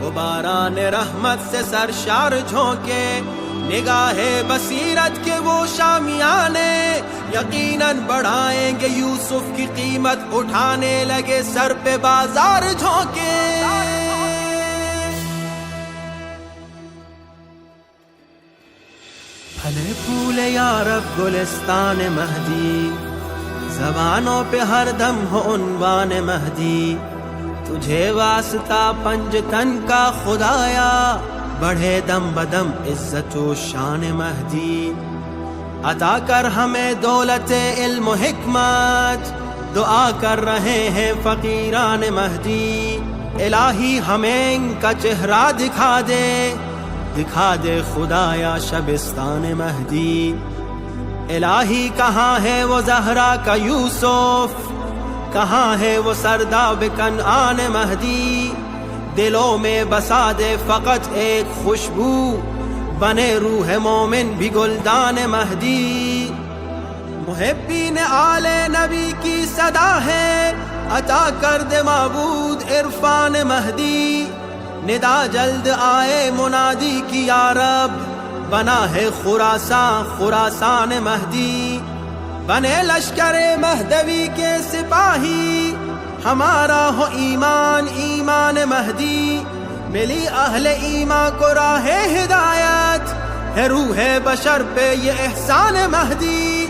وہ باران رحمت سے سرشار جھونکے، نگاہ بصیرت کے وہ شامیانے یقیناً بڑھائیں گے یوسف کی قیمت، اٹھانے لگے سر پہ بازار جھونکے۔ پھلے پھولے یا رب گلستان مہدی، زبانوں پہ ہر دم ہو عنوان مہدی، تجھے واسطہ پنجتن کا خدایا، بڑھے دم بدم عزت و شان مہدی، عطا کر ہمیں دولت علم و حکمت، دعا کر رہے ہیں فقیران مہدی، الہی ہمیں ان کا چہرہ دکھا دے، دکھا دے خدایا شبستان مہدی، الہی کہاں ہے وہ زہرا کا یوسف، کہاں ہے وہ سرداب کنعان مہدی، دلوں میں بسا دے فقط ایک خوشبو، بنے روح مومن بھی گلدان مہدی، محبین آل نبی کی صدا ہے، عطا کر دے معبود عرفان مہدی، ندا جلد آئے منادی کی یا رب، بنا ہے خراسان مہدی، بنے لشکر مہدوی کے سپاہی، ہمارا ہو ایمان مہدی، ملی اہل ایمان کو راہ ہدایت، ہے روح بشر پہ یہ احسان مہدی،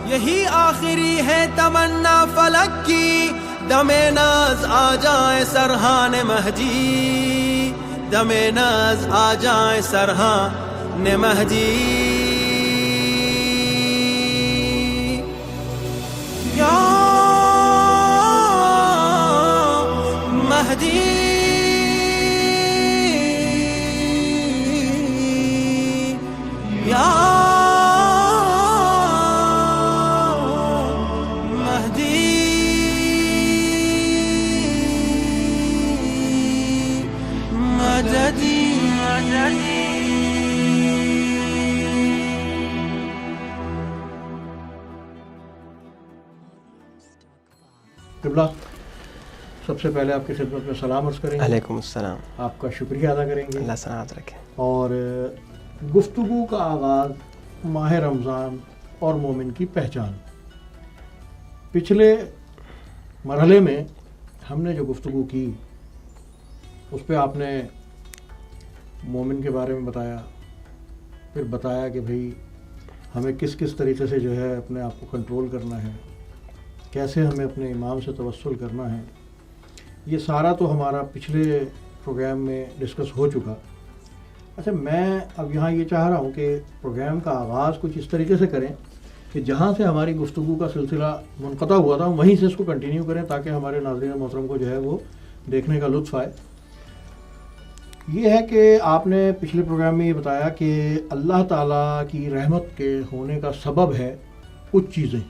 یہی آخری ہے تمنا فلک کی، دم ناز آ جائے سرحان مہدی، دم ناز آ جائے سرحان مہدی، یا مہدی، یا مہدی، مددی مددی۔ قبلہ، سب سے پہلے آپ کی خدمت میں سلام عرض کریں گے۔ علیکم السلام۔ آپ کا شکریہ ادا کریں گے۔ اللہ سلامت رکھے۔ اور گفتگو کا آغاز ماہ رمضان اور مومن کی پہچان۔ پچھلے مرحلے میں ہم نے جو گفتگو کی اس پہ آپ نے مومن کے بارے میں بتایا، پھر بتایا کہ بھئی ہمیں کس کس طریقے سے جو ہے اپنے آپ کو کنٹرول کرنا ہے، کیسے ہمیں اپنے امام سے توسل کرنا ہے۔ یہ سارا تو ہمارا پچھلے پروگرام میں ڈسکس ہو چکا۔ اچھا، میں اب یہاں یہ چاہ رہا ہوں کہ پروگرام کا آغاز کچھ اس طریقے سے کریں کہ جہاں سے ہماری گفتگو کا سلسلہ منقطع ہوا تھا وہیں سے اس کو کنٹینیو کریں، تاکہ ہمارے ناظرین محترم کو جو ہے وہ دیکھنے کا لطف آئے۔ یہ ہے کہ آپ نے پچھلے پروگرام میں یہ بتایا کہ اللہ تعالیٰ کی رحمت کے ہونے کا سبب ہے کچھ چیزیں،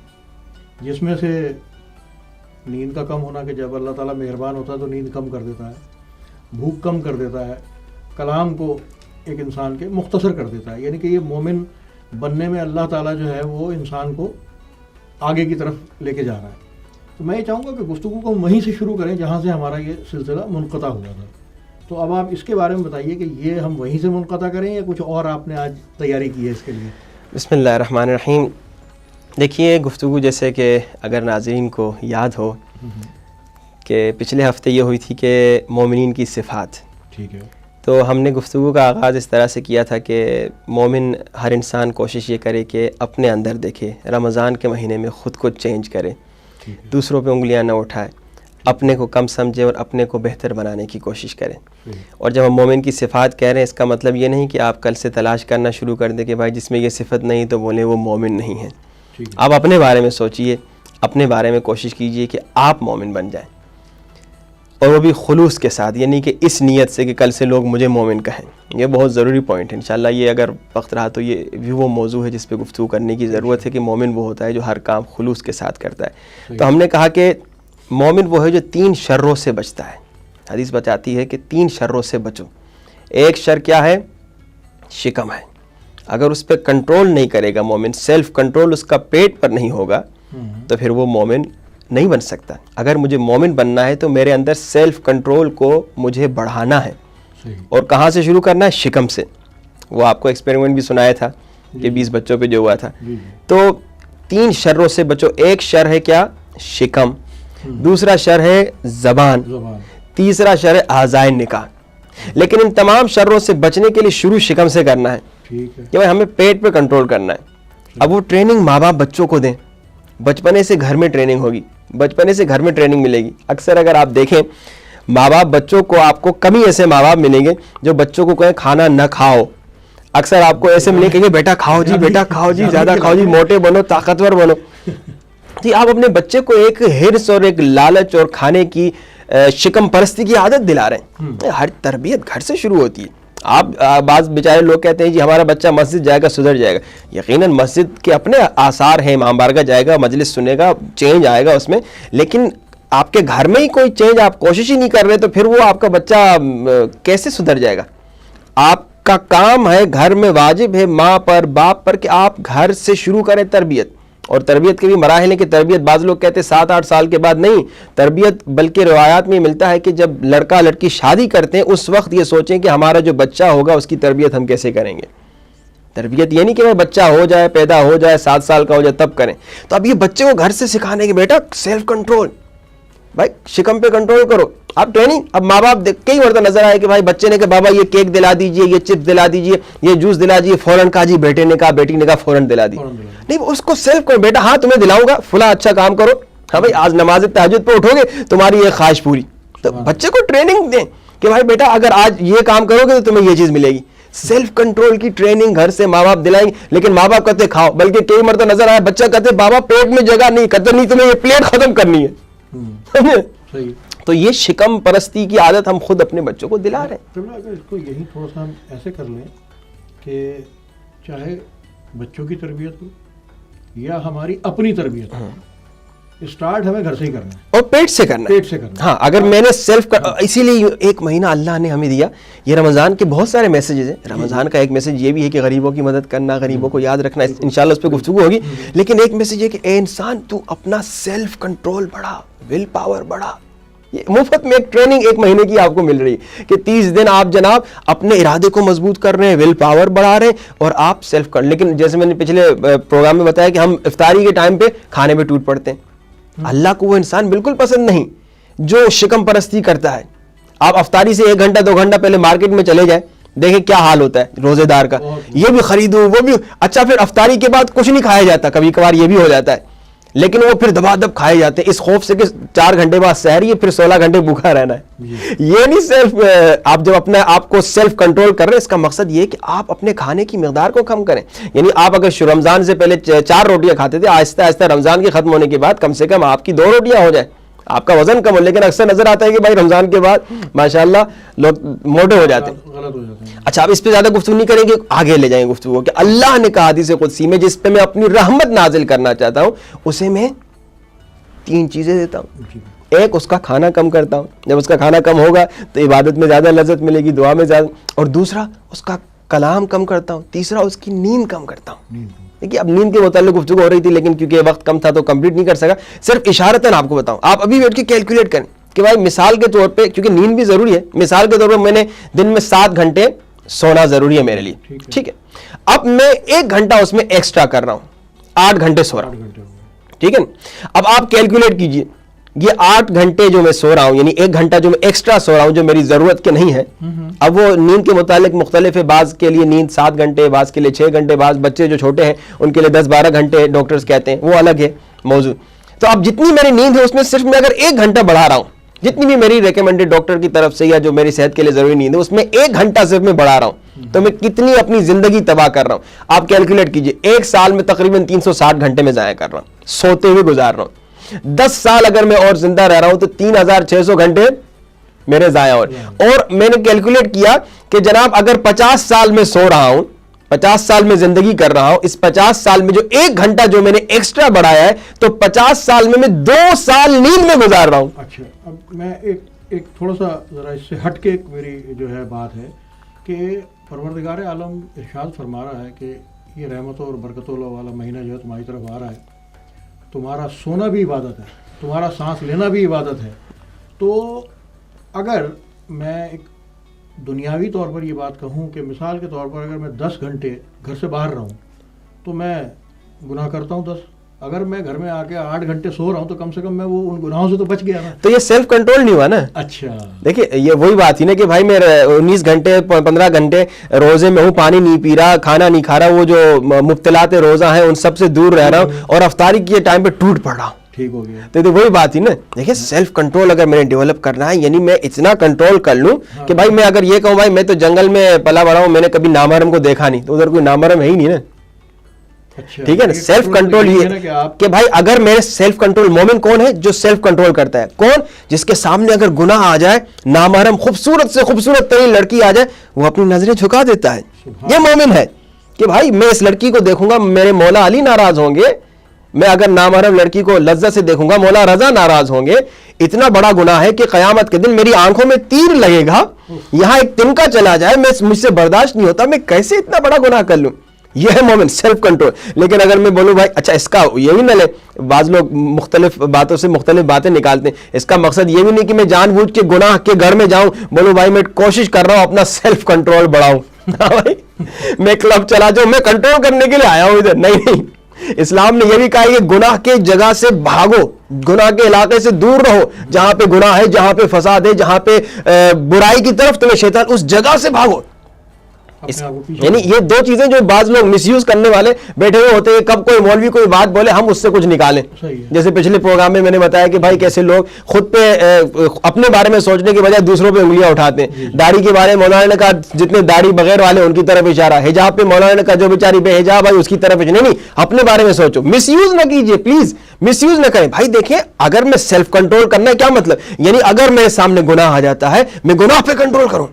جس میں سے نیند کا کم ہونا، کہ جب اللہ تعالیٰ مہربان ہوتا ہے تو نیند کم کر دیتا ہے، بھوک کم کر دیتا ہے، کلام کو ایک انسان کے مختصر کر دیتا ہے، یعنی کہ یہ مومن بننے میں اللہ تعالیٰ جو ہے وہ انسان کو آگے کی طرف لے کے جا رہا ہے۔ تو میں یہ چاہوں گا کہ گفتگو کو وہیں سے شروع کریں جہاں سے ہمارا یہ سلسلہ منقطع ہوا تھا۔ تو اب آپ اس کے بارے میں بتائیے کہ یہ ہم وہیں سے منقطع کریں یا کچھ اور آپ نے آج تیاری کی ہے اس کے لیے؟ بسم اللہ الرحمن الرحیم۔ دیکھیے، گفتگو جیسے کہ اگر ناظرین کو یاد ہو کہ پچھلے ہفتے یہ ہوئی تھی کہ مومنین کی صفات، ٹھیک ہے، تو ہم نے گفتگو کا آغاز اس طرح سے کیا تھا کہ مومن ہر انسان کوشش یہ کرے کہ اپنے اندر دیکھے، رمضان کے مہینے میں خود کو چینج کرے، دوسروں پہ انگلیاں نہ اٹھائے، اپنے کو کم سمجھے اور اپنے کو بہتر بنانے کی کوشش کریں۔ اور جب ہم مومن کی صفات کہہ رہے ہیں، اس کا مطلب یہ نہیں کہ آپ کل سے تلاش کرنا شروع کر دیں کہ بھائی جس میں یہ صفت نہیں تو بولیں وہ مومن نہیں ہے۔ آپ اپنے بارے میں سوچئے، اپنے بارے میں کوشش کیجئے کہ آپ مومن بن جائیں، اور وہ بھی خلوص کے ساتھ، یعنی کہ اس نیت سے کہ کل سے لوگ مجھے مومن کہیں۔ یہ بہت ضروری پوائنٹ ہے، انشاءاللہ یہ اگر وقت رہا تو یہ بھی وہ موضوع ہے جس پہ گفتگو کرنے کی ضرورت ہے کہ مومن وہ ہوتا ہے جو ہر کام خلوص کے ساتھ کرتا ہے۔ تو ہم نے کہا کہ مومن وہ ہے جو 3 شروں سے بچتا ہے۔ حدیث بتاتی ہے کہ 3 شروں سے بچو۔ ایک شر کیا ہے؟ شکم ہے۔ اگر اس پہ کنٹرول نہیں کرے گا مومن، سیلف کنٹرول اس کا پیٹ پر نہیں ہوگا تو پھر وہ مومن نہیں بن سکتا۔ اگر مجھے مومن بننا ہے تو میرے اندر سیلف کنٹرول کو مجھے بڑھانا ہے، اور کہاں سے شروع کرنا ہے؟ شکم سے. وہ آپ کو ایکسپیریمنٹ بھی سنایا تھا کہ 20 بچوں پہ جو ہوا تھا. تو 3 شروں سے بچو. ایک شر ہے کیا؟ شکم. دوسرا شر ہے زبان. تیسرا شر ہے اعضائے نکاح. لیکن ان تمام شروں سے بچنے کے لیے شروع شکم سے کرنا ہے کہ بھائی ہمیں پیٹ پہ کنٹرول کرنا ہے. اب وہ ٹریننگ ماں باپ بچوں کو دیں. بچپنے سے گھر میں ٹریننگ ہوگی, بچپنے سے گھر میں ٹریننگ ملے گی. اکثر اگر آپ دیکھیں ماں باپ بچوں کو, آپ کو کم ہی ایسے ماں باپ ملیں گے جو بچوں کو کہیں کھانا نہ کھاؤ. اکثر آپ کو ایسے ملیں گے بیٹا کھاؤ جی, بیٹا کھاؤ جی, زیادہ کھاؤ جی, موٹے بنو, طاقتور بنو. جی آپ اپنے بچے کو ایک ہرس اور ایک لالچ اور کھانے کی شکم پرستی کی عادت دلا رہے ہیں. ہر تربیت گھر سے شروع ہوتی ہے. آپ بعض بیچارے لوگ کہتے ہیں جی ہمارا بچہ مسجد جائے گا سدھر جائے گا. یقیناً مسجد کے اپنے آثار ہیں, امام بارگاہ جائے گا, مجلس سنے گا, چینج آئے گا اس میں. لیکن آپ کے گھر میں ہی کوئی چینج آپ کوشش ہی نہیں کر رہے تو پھر وہ آپ کا بچہ کیسے سدھر جائے گا؟ آپ کا کام ہے, گھر میں واجب ہے ماں پر باپ پر کہ آپ گھر سے شروع کریں تربیت. اور تربیت کے بھی مراحل ہیں کہ تربیت بعض لوگ کہتے ہیں 7-8 سال کے بعد نہیں تربیت, بلکہ روایات میں ملتا ہے کہ جب لڑکا لڑکی شادی کرتے ہیں اس وقت یہ سوچیں کہ ہمارا جو بچہ ہوگا اس کی تربیت ہم کیسے کریں گے. تربیت یہ نہیں کہ بچہ ہو جائے, پیدا ہو جائے, 7 سال کا ہو جائے تب کریں. تو اب یہ بچے کو گھر سے سکھانے کہ بیٹا سیلف کنٹرول, بھائی شکم پہ کنٹرول کرو. اب ٹریننگ, اب ماں باپ کئی مرتبہ نظر آئے کہ بھائی بچے نے کہا بابا یہ کیک دلا دیجئے, یہ چپس دلا دیجئے, یہ جوس دلا دیجئے, فوراً کہا جی بیٹے نے کہا, بیٹی نے کہا فوراً دلا دی. نہیں اس کو سیلف کرو, بیٹا ہاں تمہیں دلاؤں گا, فلاں اچھا کام کرو, ہاں بھائی آج نماز تہجد پہ اٹھو گے تمہاری یہ خواہش پوری. تو بچے کو ٹریننگ دیں کہ بھائی بیٹا اگر آج یہ کام کرو گے تو تمہیں یہ چیز ملے گی. سیلف کنٹرول کی ٹریننگ گھر سے ماں باپ دلائیں گے. لیکن ماں باپ کہتے کھاؤ, بلکہ کئی مرتبہ نظر آیا بچہ کہتے بابا پیٹ میں جگہ نہیں, کہتے نہیں تمہیں یہ پلیٹ ختم کرنی ہے. تو یہ شکم پرستی کی عادت ہم خود اپنے بچوں کو دلا رہے ہیں. اگر اس کو یہی تھوڑا سا ہم ایسے کر لیں کہ چاہے بچوں کی تربیت ہو یا ہماری اپنی تربیت ہو, اسٹارٹ ہمیں گھر سے ہی کرنا ہے اور پیٹ سے کرنا ہے. پیٹ سے کرنا. ہاں اگر میں نے سیلف اسی لیے 1 مہینہ اللہ نے ہمیں دیا. یہ رمضان کے بہت سارے میسیجز ہیں. رمضان کا ایک میسیج یہ بھی ہے کہ غریبوں کی مدد کرنا, غریبوں کو یاد رکھنا, انشاءاللہ اس پہ گفتگو ہوگی. لیکن ایک میسیج ہے کہ اے انسان تو اپنا سیلف کنٹرول بڑھا, ول پاور بڑھا. یہ مفت میں ایک ٹریننگ 1 مہینے کی آپ کو مل رہی ہے کہ 30 دن آپ جناب اپنے ارادے کو مضبوط کر رہے ہیں, ول پاور بڑھا رہے ہیں اور آپ سیلف کر. لیکن جیسے میں نے پچھلے پروگرام میں بتایا کہ ہم افطاری کے ٹائم پہ کھانے پہ ٹوٹ پڑتے ہیں. اللہ کو وہ انسان بالکل پسند نہیں جو شکم پرستی کرتا ہے. آپ افطاری سے 1 گھنٹہ 2 گھنٹہ پہلے مارکیٹ میں چلے جائیں, دیکھیں کیا حال ہوتا ہے روزے دار کا. یہ بھی خریدو وہ بھی, اچھا پھر افطاری کے بعد کچھ نہیں کھایا جاتا, کبھی کبھار یہ بھی ہو جاتا ہے, لیکن وہ پھر دبا دب کھائے جاتے ہیں اس خوف سے کہ 4 گھنٹے بعد سحر, یہ پھر 16 گھنٹے بھوکا رہنا ہے. یہ نہیں سیلف, آپ جب اپنے آپ کو سیلف کنٹرول کر رہے ہیں اس کا مقصد یہ کہ آپ اپنے کھانے کی مقدار کو کم کریں. یعنی آپ اگر رمضان سے پہلے 4 روٹیاں کھاتے تھے, آہستہ آہستہ رمضان کے ختم ہونے کے بعد کم سے کم آپ کی 2 روٹیاں ہو جائیں, آپ کا وزن کم ہو. لیکن اکثر نظر آتا ہے کہ بھائی رمضان کے بعد ماشاءاللہ لوگ موٹے ہو جاتے ہیں, غلط ہو جاتے ہیں. اچھا آپ اس پہ زیادہ گفتگو نہیں کریں گے, آگے لے جائیں گفتگو کہ اللہ نے کہا حدیث قدسی میں جس پہ میں اپنی رحمت نازل کرنا چاہتا ہوں اسے میں 3 چیزیں دیتا ہوں. ایک اس کا کھانا کم کرتا ہوں, جب اس کا کھانا کم ہوگا تو عبادت میں زیادہ لذت ملے گی, دعا میں زیادہ. اور دوسرا اس کا کلام کم کرتا ہوں. تیسرا اس کی نیند کم کرتا ہوں. دیکھیے اب نیند کے متعلق گفتگو ہو رہی تھی لیکن کیونکہ وقت کم تھا تو کمپلیٹ نہیں کر سکا. صرف اشارتاً آپ کو بتاؤں, آپ ابھی بیٹھ کے کیلکولیٹ کریں کہ بھائی مثال کے طور پہ, کیونکہ نیند بھی ضروری ہے, مثال کے طور پہ میں نے دن میں 7 گھنٹے سونا ضروری ہے میرے لیے, ٹھیک ہے. اب میں 1 گھنٹہ اس میں ایکسٹرا کر رہا ہوں, 8 گھنٹے سو رہا ہوں, ٹھیک ہے. اب آپ کیلکولیٹ کیجئے یہ 8 گھنٹے جو میں سو رہا ہوں, یعنی 1 گھنٹہ جو میں ایکسٹرا سو رہا ہوں جو میری ضرورت کے نہیں ہے. اب وہ نیند کے متعلق مختلف ہے, بعض کے لیے نیند 7 گھنٹے, بعض کے لیے 6 گھنٹے, بعض بچے جو چھوٹے ہیں ان کے لیے 10-12 گھنٹے ڈاکٹرز کہتے ہیں, وہ الگ ہے موضوع. تو اب جتنی میری نیند ہے اس میں صرف میں اگر 1 گھنٹہ بڑھا رہا ہوں, جتنی بھی میری ریکمینڈڈ ڈاکٹر کی طرف سے یا جو میری صحت کے لیے ضروری نیند ہے اس میں 1 گھنٹہ صرف میں بڑھا رہا ہوں, تو میں کتنی اپنی زندگی تباہ کر رہا ہوں. آپ کیلکولیٹ کیجئے, 1 سال میں تقریباً 360 گھنٹے میں ضائع کر رہا ہوں, سوتے ہوئے گزار رہا ہوں. 10 سال اگر میں اور زندہ رہ رہا ہوں تو 3600 گھنٹے میرے ضائع ہو رہے ہیں. اور میں نے کیلکولیٹ کیا کہ جناب اگر 50 سال میں سو رہا ہوں, 50 سال میں زندگی کر رہا ہوں, اس 50 سال میں جو 1 گھنٹہ جو میں نے ایکسٹرا بڑھایا ہے تو 50 سال میں 2 سال نیند میں گزار رہا ہوں. اچھا اب میں ایک تھوڑا سا ذرا اس سے ہٹ کے میری جو ہے بات ہے کہ پروردگار عالم ارشاد فرما رہا ہے کہ یہ رحمتوں اور برکتوں والا مہینہ جو ہے تمہاری طرف آ رہا ہے, تمہارا سونا بھی عبادت ہے, تمہارا سانس لینا بھی عبادت ہے. تو اگر میں ایک دنیاوی طور پر یہ بات کہوں کہ مثال کے طور پر اگر میں 10 گھنٹے گھر سے باہر رہوں تو میں گناہ کرتا ہوں 10. اگر میں گھر میں آ کے 8 گھنٹے سو رہا ہوں تو کم سے کم میں وہ ان گناہوں سے تو بچ گیا نا. تو یہ سیلف کنٹرول نہیں ہوا نا. اچھا دیکھیے یہ وہی بات ہی نا کہ بھائی میں 19 گھنٹے 15 گھنٹے روزے میں ہوں, پانی نہیں پی رہا, کھانا نہیں کھا رہا, وہ جو مبتلات روزہ ہیں ان سب سے دور رہ رہا ہوں اور افطاری کے ٹائم پہ ٹوٹ پڑ رہا ہوں. ٹھیک ہو گیا. تو وہی بات ہی نا. دیکھیے سیلف کنٹرول اگر میں نے ڈیولپ کرنا ہے, یعنی میں اتنا کنٹرول کر لوں کہ بھائی میں اگر یہ کہوں بھائی میں تو جنگل میں پلا بڑا ہوں, میں نے کبھی نامحرم کو دیکھا نہیں, تو ادھر کوئی نامحرم ہے ہی نہیں نا. ٹھیک ہے نا. سیلف کنٹرول یہ کہ بھائی اگر میرے سیلف کنٹرول, مومن کون ہے جو سیلف کنٹرول کرتا ہے؟ کون؟ جس کے سامنے اگر گناہ آ جائے, نامحرم خوبصورت سے خوبصورت ترین لڑکی آ جائے, وہ اپنی نظریں جھکا دیتا ہے. یہ مومن ہے کہ بھائی میں اس لڑکی کو دیکھوں گا میرے مولا علی ناراض ہوں گے, میں اگر نامحرم لڑکی کو لذت سے دیکھوں گا مولا رضا ناراض ہوں گے. اتنا بڑا گناہ ہے کہ قیامت کے دن میری آنکھوں میں تیر لگے گا, یہاں ایک تنکا چلا جائے, مجھ سے برداشت نہیں ہوتا, میں کیسے اتنا بڑا گناہ کر لوں. یہ ہے مومن, سیلف کنٹرول. لیکن اگر میں بولوں بھائی اچھا اس کا یہ بھی نہ لے, بعض لوگ مختلف باتوں سے مختلف باتیں نکالتے ہیں, اس کا مقصد یہ بھی نہیں کہ میں جان بوجھ کے گناہ کے گھر میں جاؤں, بولوں بھائی میں کوشش کر رہا ہوں اپنا سیلف کنٹرول بڑھاؤں, بھائی میں کلب چلا جاؤں, میں کنٹرول کرنے کے لیے آیا ہوں ادھر. نہیں, اسلام نے یہ بھی کہا کہ گناہ کے جگہ سے بھاگو, گناہ کے علاقے سے دور رہو, جہاں پہ گناہ ہے, جہاں پہ فساد ہے, جہاں پہ برائی کی طرف تمہیں شیطان, اس جگہ سے بھاگو. یعنی یہ دو چیزیں جو بعض لوگ مس یوز کرنے والے بیٹھے ہوئے ہوتے ہیں, کب کوئی مولوی کوئی بات بولے ہم اس سے کچھ نکالیں. جیسے پچھلے پروگرام میں نے بتایا کہ بھائی کیسے لوگ خود پہ اپنے بارے میں سوچنے کے بجائے دوسروں پہ انگلیاں اٹھاتے ہیں. داڑھی کے بارے میں مولانا نے کہا جتنے داڑھی بغیر والے ان کی طرف اشارہ, حجاب پہ مولانا نے کہا جو بیچاری بے حجاب ہے اس کی طرف. نہیں, اپنے بارے میں سوچو, مس یوز نہ کیجیے پلیز, مس یوز نہ کریں. بھائی دیکھیں اگر میں سیلف کنٹرول کرنا ہے کیا مطلب, یعنی اگر میرے سامنے گناہ آ جاتا ہے میں گناہ پہ کنٹرول کروں.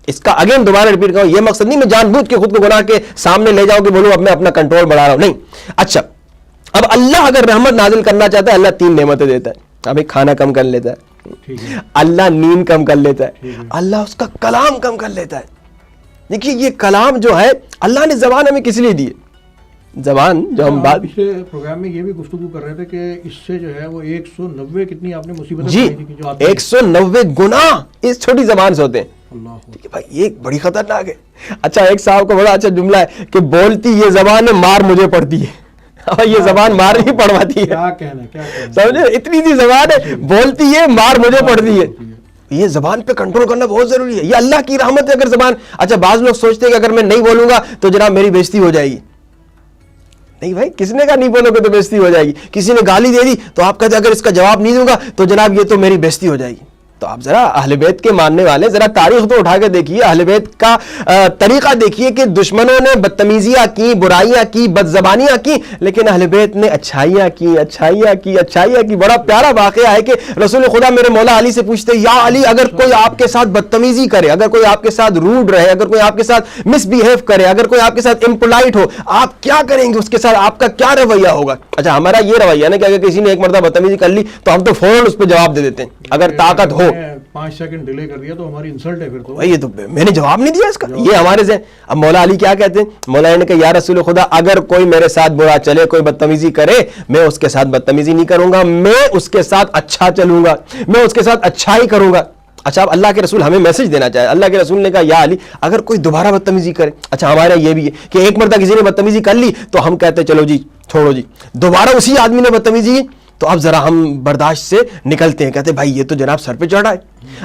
اس کا اگین دوبارہ ریپیٹ کروں, یہ مقصد نہیں میں جان بوجھ کے خود کو گناہ کے سامنے لے جاؤں کہ بولوں اب میں اپنا کنٹرول بڑھا رہا ہوں. نہیں. اچھا اب اللہ اگر رحمت نازل کرنا چاہتا ہے, اللہ 3 نعمتیں دیتا ہے. ابھی کھانا کم کر لیتا ہے, اللہ نیند کم کر لیتا ہے, اللہ اس کا کلام کم کر لیتا ہے. دیکھیے یہ کلام جو ہے اللہ نے زبان ہمیں کس لیے دی ہے, زبان جو ہم بات پچھلے پروگرام میں یہ بھی گفتگو کر رہے تھے کہ اس سے جو ہے وہ 190 کتنی آپ نے مصیبتیں جی 190 گناہ اس چھوٹی زبان سے ہوتے ہیں. بھائی یہ بڑی خطرناک ہے. اچھا ایک صاحب کا بڑا اچھا جملہ ہے کہ بولتی یہ زبان مار مجھے پڑتی ہے. یہ زبان مار نہیں پڑواتی ہے, کیا کہنا سمجھے, اتنی سی زبان ہے, بولتی ہے مار مجھے پڑتی ہے. یہ زبان پہ کنٹرول کرنا بہت ضروری ہے, یہ اللہ کی رحمت ہے اگر زبان. اچھا بعض لوگ سوچتے ہیں کہ اگر میں نہیں بولوں گا تو جناب میری بےزتی ہو جائے گی. نہیں بھائی, کس نے کہا نہیں بولو گے تو بےزتی ہو جائے گی. کسی نے گالی دے دی تو آپ کہتے ہیں اگر اس کا جواب نہیں دوں گا تو جناب یہ تو میری بےزتی ہو جائے گی. تو آپ ذرا اہل بیت کے ماننے والے ذرا تاریخ تو اٹھا کے دیکھیے, اہل بیت کا طریقہ دیکھیے کہ دشمنوں نے بدتمیزیاں کی, برائیاں کی, بدزبانیاں کی, لیکن اہل بیت نے اچھائیاں کی, اچھائیاں کی, اچھائیاں کی. بڑا پیارا واقعہ ہے کہ رسول خدا میرے مولا علی سے پوچھتے یا علی اگر کوئی آپ کے ساتھ بدتمیزی کرے, اگر کوئی آپ کے ساتھ روڈ رہے, اگر کوئی آپ کے ساتھ مس بیہیو کرے, اگر کوئی آپ کے ساتھ امپولائٹ ہو, آپ کیا کریں گے, اس کے ساتھ آپ کا کیا رویہ ہوگا. اچھا ہمارا یہ رویہ نا کہ اگر کسی نے ایک مرتبہ بدتمیزی کر لی تو ہم تو فوراً اس پہ جواب دے دیتے ہیں اگر طاقت ہو. 5 سیکنڈ ڈیلے کر دیا تو ہماری انسلٹ ہے. پھر تو یہ تو میں نے جواب نہیں دیا اس کا, یہ ہمارے سے. اب مولا علی کیا کہتے ہیں, مولا علی نے کہا یا رسول خدا اگر کوئی میرے ساتھ برا چلے, کوئی بدتمیزی کرے, میں اس کے ساتھ بدتمیزی نہیں کروں گا, میں اس کے ساتھ اچھا چلوں گا, میں اس کے ساتھ اچھائی کروں گا. اچھا اب اللہ کے رسول ہمیں میسج دینا چاہے, اللہ کے رسول نے کہا یا علی اگر کوئی دوبارہ بدتمیزی کرے. اچھا ہمارا یہ بھی ہے کہ ایک مرتبہ کسی نے بدتمیزی کر لی تو ہم کہتے چلو جی چھوڑو جی, دوبارہ اسی آدمی نے بدتمیزی تو اب ذرا ہم برداشت سے نکلتے ہیں, کہتے بھائی یہ تو جناب سر پہ چڑھا ہے.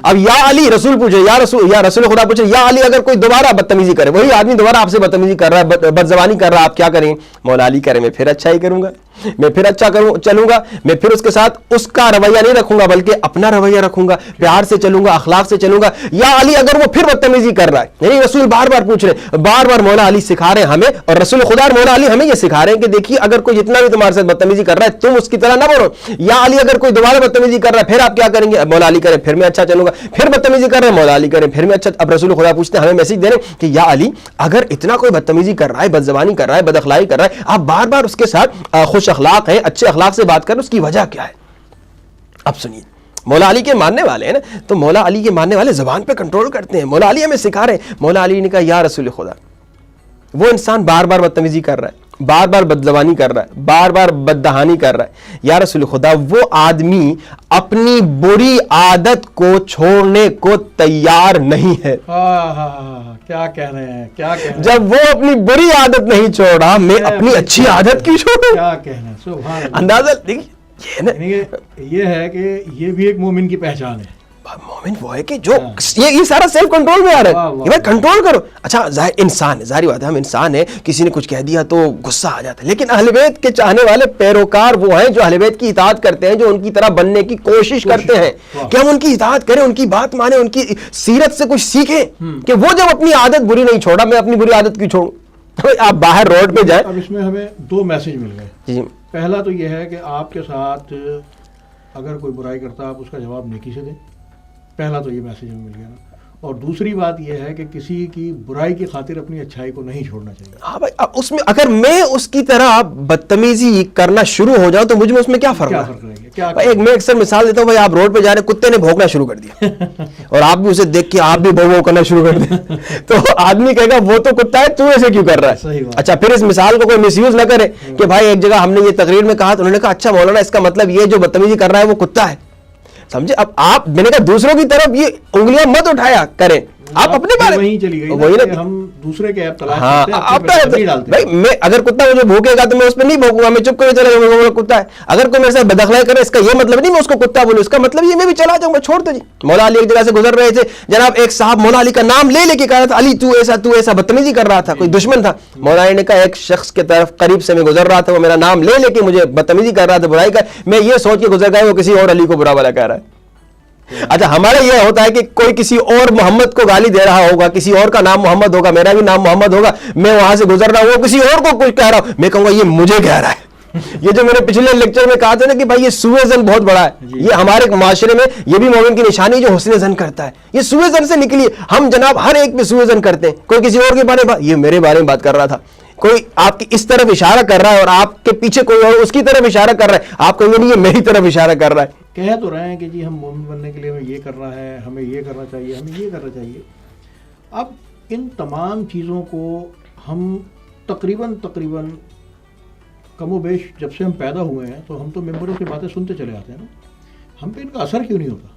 اب یا علی رسول پوچھے, یا رسول خدا پوچھے یا علی اگر کوئی دوبارہ بدتمیزی کرے, وہی آدمی دوبارہ آپ سے بدتمیزی کر رہا ہے, بدزبانی کر رہا ہے, آپ کیا کریں. مولا علی کرے میں پھر اچھائی کروں گا, میں پھر اچھا چلوں گا, میں پھر اس کے ساتھ اس کا رویہ نہیں رکھوں گا بلکہ اپنا رویہ رکھوں گا, پیار سے چلوں گا, اخلاق سے چلوں گا. یا علی اگر وہ پھر بدتمیزی کر رہا ہے, یعنی رسول بار بار پوچھ رہے ہیں, بار بار مولا علی سکھا رہے ہیں ہمیں, اور رسول خدا اور مولا علی ہمیں یہ سکھا رہے ہیں کہ دیکھیے اگر کوئی جتنا بھی تمہارے ساتھ بدتمیزی کر رہا ہے تم اس کی طرح نہ بولو. یا علی اگر کوئی دوبارہ بدتمیزی کر رہا ہے پھر آپ کیا کریں گے, مولا علی کرے پھر میں اچھا چلوں گا, پھر بدتمیزی کر رہے ہیں مولا علی کرے پھر میں اچھا. اب رسول خدا پوچھتے ہیں ہمیں میسج دے رہے ہیں کہ یا علی اگر اتنا کوئی بدتمیزی کر رہا ہے, بدزبانی کر رہا ہے, بد اخلاقی کر رہا ہے, آپ بار بار اس کے ساتھ خوش اخلاق ہے, اچھے اخلاق سے بات کر, اس کی وجہ کیا ہے. اب سنیے, مولا علی کے ماننے والے ہیں نا, تو مولا علی کے ماننے والے زبان پہ کنٹرول کرتے ہیں. مولا علی ہمیں سکھا رہے ہیں. مولا علی نے کہا یا رسول خدا وہ انسان بار بار بدتمیزی کر رہا ہے, بار بار بدزبانی کر رہا ہے, بار بار بددہانی کر رہا ہے. یا رسول خدا, وہ آدمی اپنی بری عادت کو چھوڑنے کو تیار نہیں ہے. کیا کہہ رہے ہیں, کیا کہہ رہے ہیں. جب وہ اپنی بری عادت نہیں چھوڑا, میں اپنی اچھی عادت کی چھوڑوں. کیا کہہ رہے ہیں, سبحان اللہ. اندازہ دیکھیے, یہ ہے کہ یہ بھی ایک مومن کی پہچان ہے. مومن وہ ہے کہ جو یہ سارا سیلف کنٹرول میں آ رہا ہے کہ بھائی کنٹرول کرو. اچھا ظاہر انسان ہے, ظاہری بات ہے, ہم انسان ہیں, کسی نے کچھ کہہ دیا تو غصہ آ جاتا ہے, لیکن اہل بیت کے چاہنے والے پیروکار وہ ہیں جو اہل بیت کی اطاعت کرتے ہیں, جو ان کی طرح بننے کی کوشش کرتے ہیں کہ ہم ان کی اطاعت کریں, ان کی بات مانیں, ان کی سیرت سے کچھ سیکھیں کہ وہ جب اپنی عادت بری نہیں چھوڑا, میں اپنی بری عادت کیوں چھوڑوں. آپ باہر روڈ پہ جائیں. اب اس میں ہمیں 2 میسج مل گئے. جی, پہلا تو یہ ہے کہ آپ کے ساتھ اگر کوئی برائی کرتا ہے آپ اس کا جواب نیکی سے دیں. پہلا تو یہ میسج ہمیں مل گیا نا. اور دوسری بات یہ ہے کہ کسی کی برائی کی خاطر اپنی اچھائی کو نہیں چھوڑنا چاہیے. ہاں بھائی, اب اس میں اگر میں اس کی طرح بدتمیزی کرنا شروع ہو جاؤں تو مجھ میں اس میں کیا فرق ہے. ایک میں اکثر مثال دیتا ہوں, بھائی آپ روڈ پہ جا رہے, کتے نے بھونکنا شروع کر دیا اور آپ بھی اسے دیکھ کے آپ بھی بھو کرنا شروع کر دیں, تو آدمی کہے گا وہ تو کتا ہے, تو ایسے کیوں کر رہا ہے. اچھا, پھر اس مثال کو کوئی مس یوز نہ کرے کہ بھائی ایک جگہ ہم نے یہ تقریر میں کہا تو انہوں نے کہا اچھا مولانا اس کا مطلب یہ جو بدتمیزی کر رہا ہے وہ کتا ہے. سمجھے, اب آپ, میں نے کہا دوسروں کی طرف یہ انگلیاں مت اٹھایا کریں, آپ اپنے بارے وہیں چلی گئی وہی نا, ہم دوسرے کے ایپ تلاش کرتے ہیں. بھائی میں اگر کتا مجھے بھوکے گا تو میں اس پہ نہیں بھوکوں گا, میں چپ کرے چلا جاؤں گا کتا ہے. اگر کوئی میرے سے بداخلائی کرے, اس کا یہ مطلب نہیں میں اس کو کتا بولوں, اس کا مطلب یہ میں بھی چلا جاؤں گا, چھوڑ دو جی. مولا علی ایک جگہ سے گزر رہے تھے, جناب ایک صاحب مولا علی کا نام لے لے کے کہہ رہا تھا, علی تو ایسا بدتمیزی کر رہا تھا, کوئی دشمن تھا. مولا علی نے کہا ایک شخص کے طرف قریب سے میں گزر رہا تھا, وہ میرا نام لے لے کے مجھے بدتمیزی کر رہا تھا, برائی کر, میں یہ سوچ کے گزر گیا وہ کسی اور علی کو برا بھلا کہہ رہا ہے. اچھا, ہمارا یہ ہوتا ہے کہ کوئی کسی اور محمد کو گالی دے رہا ہوگا, کسی اور کا نام محمد ہوگا, میرا بھی نام محمد ہوگا, میں وہاں سے گزر رہا ہوں, وہ کسی اور کو کچھ کہہ رہا ہوں, میں کہوں گا یہ مجھے کہہ رہا ہے. یہ جو میں نے پچھلے لیکچر میں کہا تھا نا کہ بھائی یہ سوء ظن بہت بڑا ہے, یہ ہمارے معاشرے میں یہ بھی مومن کی نشانی جو حسن ظن کرتا ہے, یہ سوء ظن سے نکلی ہے. ہم جناب ہر ایک پہ سوء ظن کرتے ہیں, کوئی کسی اور کے بارے میں, یہ میرے بارے میں بات کر رہا تھا, کوئی آپ کی اس طرف اشارہ کر رہا ہے اور آپ کے پیچھے کوئی اور اس کی طرف اشارہ کر رہا ہے, آپ کہیں گے نہیں یہ میری طرف اشارہ کر رہا ہے. کہہ تو رہے ہیں کہ جی ہم مومن بننے کے لیے ہمیں یہ کرنا ہے, ہمیں یہ کرنا چاہیے, ہمیں یہ کرنا چاہیے. اب ان تمام چیزوں کو ہم تقریباً کم و بیش جب سے ہم پیدا ہوئے ہیں تو ہم تو ممبروں کی باتیں سنتے چلے آتے ہیں نا, ہم پہ ان کا اثر کیوں نہیں ہوتا.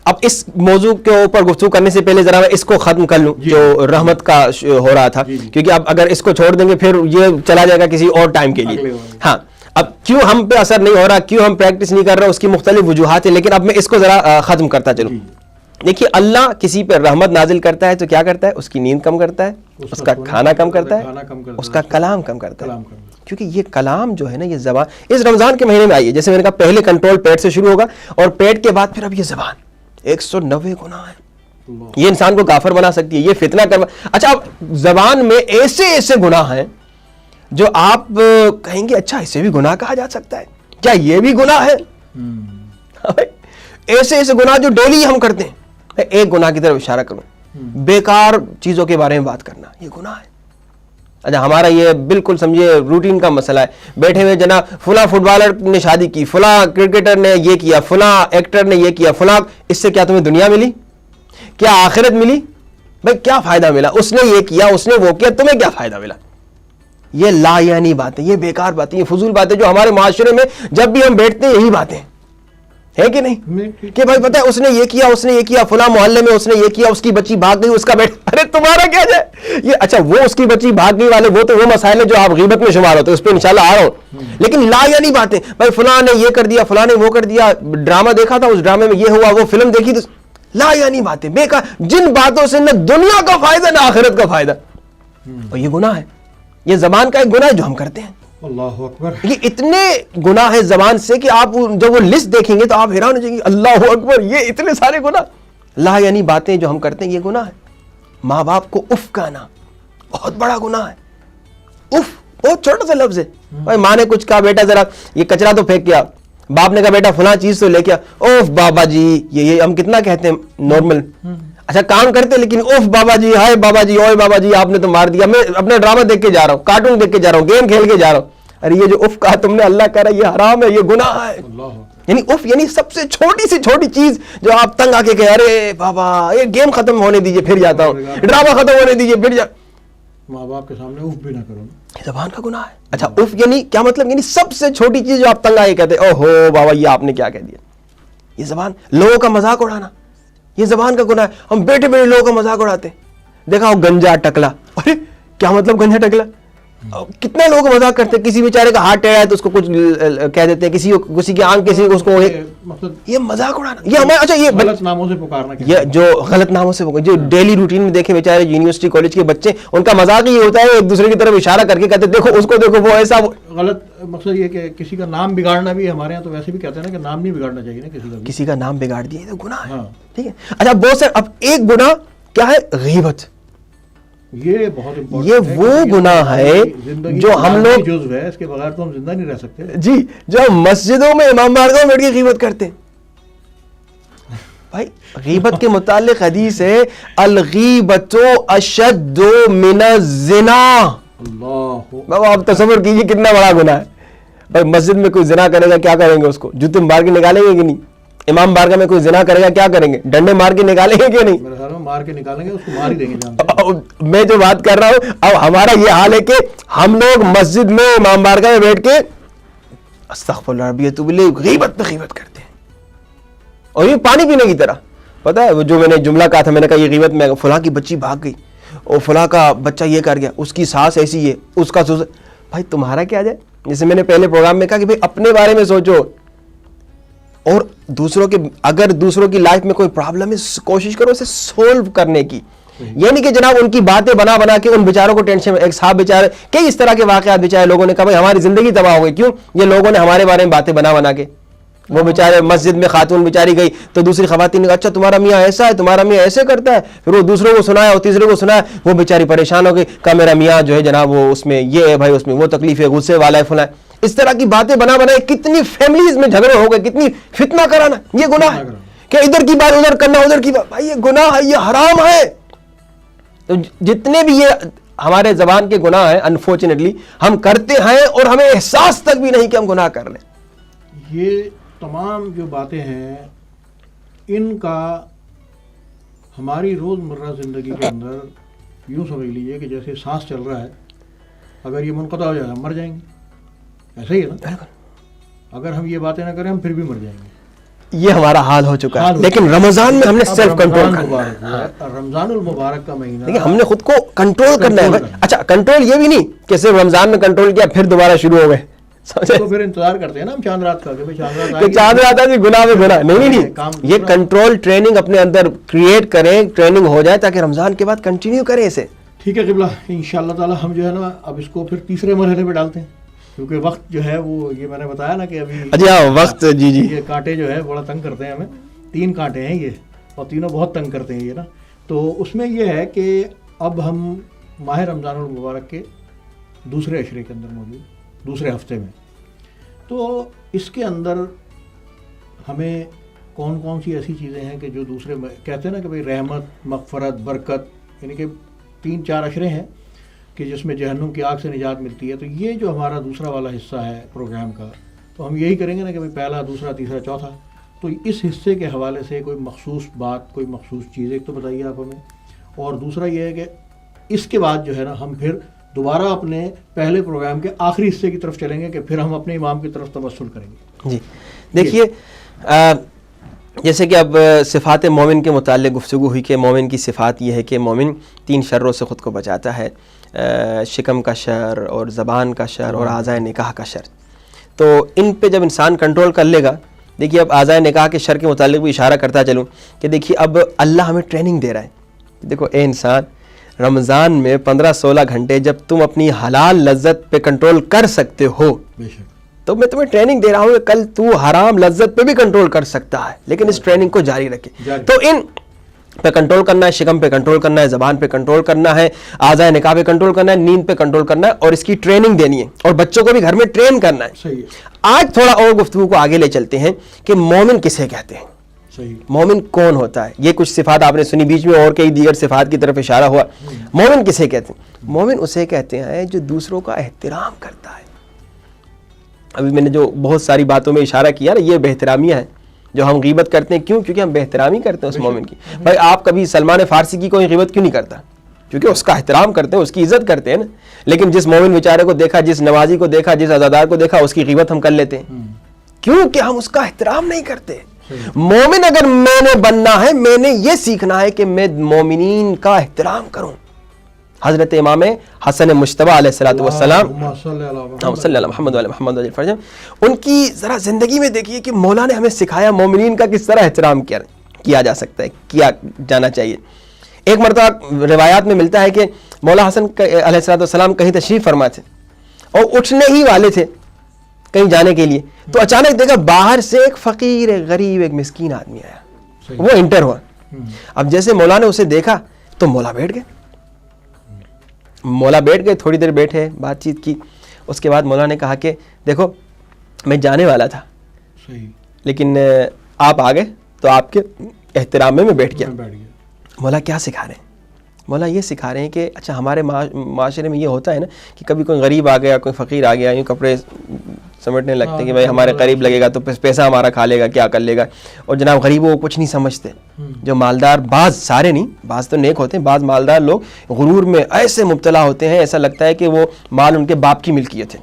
اب اس موضوع کے اوپر گفتگو کرنے سے پہلے ذرا میں اس کو ختم کر لوں جو رحمت کا ہو رہا تھا, کیونکہ اب اگر اس کو چھوڑ دیں گے پھر یہ چلا جائے گا کسی اور ٹائم کے لیے. ہاں, اب کیوں ہم پہ اثر نہیں ہو رہا, کیوں ہم پریکٹس نہیں کر رہے, اس کی مختلف وجوہات ہیں, لیکن اب میں اس کو ذرا ختم کرتا چلوں. دیکھیے, اللہ کسی پہ رحمت نازل کرتا ہے تو کیا کرتا ہے, اس کی نیند کم کرتا ہے, اس کا کھانا کم کرتا ہے, اس کا کلام کم کرتا ہے. کیونکہ یہ کلام جو ہے نا, یہ زبان اس رمضان کے مہینے میں آئی ہے, جیسے میں نے کہا پہلے کنٹرول پیٹ سے شروع ہوگا اور پیٹ کے بعد پھر اب یہ زبان 190 گناہ ہے, یہ انسان کو کافر بنا سکتی ہے, یہ فتنہ کروا. اچھا, اب زبان میں ایسے گناہ ہیں جو آپ کہیں گے اچھا اسے بھی گناہ کہا جا سکتا ہے, کیا یہ بھی گناہ ہے. ایسے گناہ جو ڈیلی ہم کرتے ہیں. ایک گناہ کی طرف اشارہ کروں, بیکار چیزوں کے بارے میں بات کرنا, یہ گناہ ہے. اچھا, ہمارا یہ بالکل سمجھے روٹین کا مسئلہ ہے, بیٹھے ہوئے جناب فلاں فٹ بالر نے شادی کی, فلاں کرکٹر نے یہ کیا, فلاں ایکٹر نے یہ کیا, فلاں, اس سے کیا تمہیں دنیا ملی, کیا آخرت ملی؟ بھائی کیا فائدہ ملا, اس نے یہ کیا, اس نے وہ کیا, تمہیں کیا فائدہ ملا؟ یہ لا یعنی باتیں, یہ بیکار باتیں, یہ فضول باتیں جو ہمارے معاشرے میں جب بھی ہم بیٹھتے ہیں یہی باتیں ہے کہ نہیں, کہ بھائی پتہ ہے اس نے یہ کیا, اس نے یہ کیا, فلاں محلے میں اس نے یہ کیا, اس کی بچی بھاگ گئی, اس کا بیٹا, ارے تمہارا کیا جائے یہ. اچھا, وہ اس کی بچی بھاگ گئی والے وہ تو وہ مسائل جو آپ غیبت میں شمار ہوتے ہیں, اس پہ انشاءاللہ آ رہا ہوں, لیکن لا یعنی باتیں, بھائی فلاں نے یہ کر دیا, فلاں نے وہ کر دیا, ڈرامہ دیکھا تھا اس ڈرامے میں یہ ہوا, وہ فلم دیکھی تو لا یعنی باتیں, بیکار, جن باتوں سے نہ دنیا کا فائدہ نہ آخرت کا فائدہ, اور یہ گناہ ہے, یہ زبان کا ایک گناہ ہے جو ہم کرتے ہیں. اللہ اکبر, یہ اتنے گناہ ہے زبان سے کہ آپ جب وہ لسٹ دیکھیں گے تو آپ حیران ہو جائیں گے, اللہ اکبر, یہ اتنے سارے گناہ, لا یعنی باتیں جو ہم کرتے ہیں یہ گناہ ہے. ماں باپ کو اف کہنا بہت بڑا گناہ ہے. اف بہت چھوٹا سا لفظ ہے, بھائی ماں نے کچھ کہا, بیٹا ذرا یہ کچرا تو پھینک کیا, باپ نے کہا بیٹا فلاں چیز تو لے کے, اوف بابا جی, یہ ہم کتنا کہتے ہیں نارمل, اچھا کام کرتے لیکن اوف بابا جی, ہائے بابا جی, اوئے بابا جی آپ نے تو مار دیا, میں اپنا ڈرامہ دیکھ کے جا رہا ہوں, کارٹون دیکھ کے جا رہا ہوں, گیم کھیل کے جا رہا ہوں, ارے یہ جو اف کہا تم نے, اللہ کہہ رہا ہے یہ حرام ہے, یہ گناہ ہے. یعنی اف یعنی سب سے چھوٹی سے چھوٹی چیز جو آپ تنگ آ کے کہے, ارے بابا یہ گیم ختم ہونے دیجئے پھر جاتا ہوں, ڈرامہ ختم ہونے دیجئے پھر ماں باپ کے سامنے اف بھی نہ کرو. یہ زبان کا گناہ ہے. اچھا اف یعنی کیا مطلب؟ یعنی سب سے چھوٹی چیز جو آپ تنگ آئے کہتے او ہو بابا یہ آپ نے کیا کہہ دیا. یہ زبان, لوگوں کا مذاق اڑانا, یہ زبان کا گناہ ہے. ہم بیٹے بیٹے لوگوں کا مذاق اڑاتے ہیں. دیکھا وہ گنجا ٹکلا, ارے کیا مطلب گنجا ٹکلا؟ کتنے لوگ مذاق کرتے ہیں. کسی بیچارے کا ہاتھ ٹیڑھا ہے تو اس کو کچھ کہہ دیتے ہیں, کسی کی آنکھ کسی اس کو, یہ مذاق اڑانا. یہ ہمارے اچھا یہ غلط ناموں سے پکارنا, یہ جو غلط ناموں سے جو ڈیلی روٹین میں دیکھیں بیچارے یونیورسٹی کالج کے بچے, ان کا مذاق یہ ہوتا ہے ایک دوسرے کی طرف اشارہ کر کے کہتے ہیں دیکھو اس کو, دیکھو وہ ایسا. غلط مقصد یہ کہ کسی کا نام بگاڑنا بھی ہمارے یہاں تو ویسے بھی کہتے ہیں نا کہ نام نہیں بگاڑنا چاہیے نا کسی کا نام بگاڑ دیا تو گناہ ہے. ٹھیک ہے. اچھا بہت سارے, اب ایک گناہ کیا ہے؟ غیبت. یہ بہت امپورٹنٹ, یہ وہ گناہ ہے جو ہم لوگ جزو ہے, اس کے بغیر تو ہم زندہ نہیں رہ سکتے. جی, جو ہم مسجدوں میں امام بارگاہ میں بیٹھ کے غیبت کرتے ہیں. بھائی غیبت کے متعلق حدیث ہے الغیبت اشد من الزنا. اللہ, بابا آپ تصور کیجئے کتنا بڑا گناہ ہے. بھائی مسجد میں کوئی زنا کرے گا کیا کریں گے؟ اس کو جوتے مار کے نکالیں گے کہ نہیں؟ امام بارگاہ میں کوئی زنا کرے گا کیا کریں گے؟ ڈنڈے مار کے نکالیں گے کہ نہیں؟ میرے خیال میں مار کے نکالیں گے, اس کو مار ہی دیں گے. میں جو بات کر رہا ہوں اب ہمارا یہ حال ہے کہ ہم لوگ مسجد میں امام بارگاہ میں بیٹھ کے استغفر اللہ ربی اتوب الیہ غیبت پہ غیبت کرتے ہیں, اور یہ پانی پینے کی طرح. پتہ ہے وہ جو میں نے جملہ کہا تھا, میں نے کہا یہ غیبت میں, فلاں کی بچی بھاگ گئی اور فلاں کا بچہ یہ کر گیا, اس کی ساس ایسی ہے, اس کا بھائی تمہارا کیا جائے؟ جیسے میں نے پہلے پروگرام میں کہا کہ بھائی اپنے بارے میں سوچو, اور دوسروں کے, اگر دوسروں کی لائف میں کوئی پرابلم ہے کوشش کرو اسے سولو کرنے کی. یہ نہیں کہ جناب ان کی باتیں بنا بنا کے ان بیچاروں کو ٹینشن میں. ایک صاحب بیچارے, کئی اس طرح کے واقعات بیچارے لوگوں نے کہا بھائی ہماری زندگی تباہ ہو گئی. کیوں؟ یہ لوگوں نے ہمارے بارے میں باتیں بنا بنا کے. وہ بیچارے مسجد میں خاتون بیچاری گئی تو دوسری خواتین نے کہا اچھا تمہارا میاں ایسا ہے, تمہارا میاں ایسے کرتا ہے. پھر وہ دوسروں کو سنایا اور تیسرے کو سنایا, وہ بیچاری پریشان ہو گئی, کہا میرا میاں جو ہے جناب وہ اس میں یہ ہے, بھائی اس میں وہ تکلیف ہے, غصے والا ہے, فلاں. اس طرح کی باتیں بنا بنا کتنی فیملیز میں جھگڑے ہو گئے, کتنی فتنہ کرانا. یہ گناہ ہے کہ ادھر کی بات ادھر کرنا, ادھر کی بات. بھائی یہ گناہ ہے, یہ حرام ہے. تو جتنے بھی یہ ہمارے زبان کے گناہ ہیں انفارچونیٹلی ہم کرتے ہیں اور ہمیں احساس تک بھی نہیں کہ ہم گناہ کر لیں. یہ تمام جو باتیں ہیں ان کا ہماری روزمرہ زندگی کے اندر یوں سمجھ لیجیے کہ جیسے سانس چل رہا ہے, اگر یہ منقطع ہو جائے ہم مر جائیں گے. ایسا ہی ہے نا, اگر ہم یہ باتیں نہ کریں ہم پھر بھی مر جائیں گے. یہ ہمارا حال ہو چکا ہے. لیکن رمضان میں ہم نے سیلف کنٹرول کرنا ہے. رمضان المبارک کا مہینہ, لیکن ہم نے خود کو کنٹرول کرنا ہے. اچھا کنٹرول یہ بھی نہیں کہ صرف رمضان میں کنٹرول کیا پھر دوبارہ شروع ہو گئے, تو پھر انتظار کرتے ہیں نا ہم چاند رات کا کہ چاند رات ہے گناہ میں گناہ نہیں. یہ کنٹرول ٹریننگ اپنے اندر کریٹ کریں, ٹریننگ ہو جائے تاکہ رمضان کے بعد کنٹینیو کریں اسے. ٹھیک ہے قبلہ, انشاءاللہ تعالی ہم جو ہے نا اب اس کو پھر تیسرے مرحلے پہ ڈالتے ہیں, کیونکہ وقت جو ہے وہ یہ میں نے بتایا نا کہ ابھی وقت جی یہ کانٹے جو ہے بڑا تنگ کرتے ہیں ہمیں. 3 کانٹے ہیں یہ, اور تینوں بہت تنگ کرتے ہیں یہ نا. تو اس میں یہ ہے کہ اب ہم ماہ رمضان المبارک کے دوسرے عشرے کے اندر موجود, دوسرے ہفتے میں. تو اس کے اندر ہمیں کون کون سی ایسی چیزیں ہیں کہ جو دوسرے کہتے ہیں نا کہ بھئی رحمت, مغفرت, برکت, یعنی کہ 3-4 عشرے ہیں کہ جس میں جہنم کی آگ سے نجات ملتی ہے. تو یہ جو ہمارا دوسرا والا حصہ ہے پروگرام کا, تو ہم یہی کریں گے نا کہ بھئی پہلا, دوسرا, تیسرا, چوتھا. تو اس حصے کے حوالے سے کوئی مخصوص بات, کوئی مخصوص چیز ایک تو بتائیے آپ ہمیں, اور دوسرا یہ ہے کہ اس کے بعد جو ہے نا ہم پھر دوبارہ اپنے پہلے پروگرام کے آخری حصے کی طرف چلیں گے کہ پھر ہم اپنے امام کی طرف توسل کریں گے. جی دیکھیے, جیسے کہ اب صفات مومن کے متعلق گفتگو ہوئی کہ مومن کی صفات یہ ہے کہ مومن 3 شروں سے خود کو بچاتا ہے, شکم کا شر اور زبان کا شر اور اعضائے نکاح کا شر. تو ان پہ جب انسان کنٹرول کر لے گا, دیکھیے اب اعضائے نکاح کے شر کے متعلق بھی اشارہ کرتا چلوں کہ دیکھیے اب اللہ ہمیں ٹریننگ دے رہا ہے. دیکھو اے انسان, رمضان میں 15-16 گھنٹے جب تم اپنی حلال لذت پہ کنٹرول کر سکتے ہو, تو میں تمہیں ٹریننگ دے رہا ہوں کہ کل تو حرام لذت پہ بھی کنٹرول کر سکتا ہے, لیکن اس ٹریننگ کو جاری رکھے. تو ان پہ کنٹرول کرنا ہے, شکم پہ کنٹرول کرنا ہے, زبان پہ کنٹرول کرنا ہے, اعضائے نکاح پہ کنٹرول کرنا ہے, نیند پہ کنٹرول کرنا ہے, اور اس کی ٹریننگ دینی ہے, اور بچوں کو بھی گھر میں ٹرین کرنا ہے. آج تھوڑا اور گفتگو کو آگے لے چلتے ہیں کہ مومن کسے کہتے ہیں, مومن کون ہوتا ہے. یہ کچھ صفات آپ نے سنی, بیچ میں اور کئی دیگر صفات کی طرف اشارہ ہوا. مومن کسے کہتے ہیں؟ مومن اسے کہتے ہیں جو دوسروں کا احترام کرتا ہے. ابھی میں نے جو بہت ساری باتوں میں اشارہ کیا نا, یہ بہترامیاں ہیں جو ہم غیبت کرتے ہیں. کیوں؟ کیونکہ ہم بہترامی کرتے ہیں اس مومن کی. بھائی آپ کبھی سلمان فارسی کی کوئی غیبت کیوں نہیں کرتا؟ کیونکہ اس کا احترام کرتے ہیں, اس کی عزت کرتے ہیں نا. لیکن جس مومن بیچارے کو دیکھا, جس نمازی کو دیکھا, جس عزادار کو دیکھا, اس کی غیبت ہم کر لیتے ہیں. کیوں کہ ہم اس کا احترام نہیں کرتے. مومن اگر میں نے بننا ہے, میں نے یہ سیکھنا ہے کہ میں مومنین کا احترام کروں. حضرت امام حسن مجتبی علیہ الصلوۃ والسلام, صلی اللہ محمد علیہ محمد علیہ فرجم, ان کی ذرا زندگی میں دیکھیے کہ مولا نے ہمیں سکھایا مومنین کا کس طرح احترام کیا جا سکتا ہے, کیا جانا چاہیے. ایک مرتبہ روایات میں ملتا ہے کہ مولا حسن علیہ الصلوۃ والسلام کہیں تشریف فرما تھے اور اٹھنے ہی والے تھے کہیں جانے کے لیے, تو اچانک دیکھا باہر سے ایک فقیر, ایک غریب, ایک مسکین آدمی آیا, وہ انٹر ہوا. اب جیسے مولا نے اسے دیکھا تو مولا بیٹھ گئے, تھوڑی دیر بیٹھے, بات چیت کی. اس کے بعد مولا نے کہا کہ دیکھو میں جانے والا تھا لیکن آپ آ گئے تو آپ کے احترام میں بیٹھ گیا. مولا کیا سکھا رہے ہیں؟ مولا یہ سکھا رہے ہیں کہ اچھا ہمارے معاشرے میں یہ ہوتا ہے نا کہ کبھی کوئی غریب آ گیا, کوئی فقیر آ گیا, یوں کپڑے سمجھنے لگتے ہیں کہ بھائی ہمارے قریب لگے گا تو پیسہ ہمارا کھا لے گا, کیا کر لے گا. اور جناب غریبوں کو کچھ نہیں سمجھتے. جو مالدار, بعض سارے نہیں, بعض تو نیک ہوتے ہیں, بعض مالدار لوگ غرور میں ایسے مبتلا ہوتے ہیں, ایسا لگتا ہے کہ وہ مال ان کے باپ کی ملکیت ہے.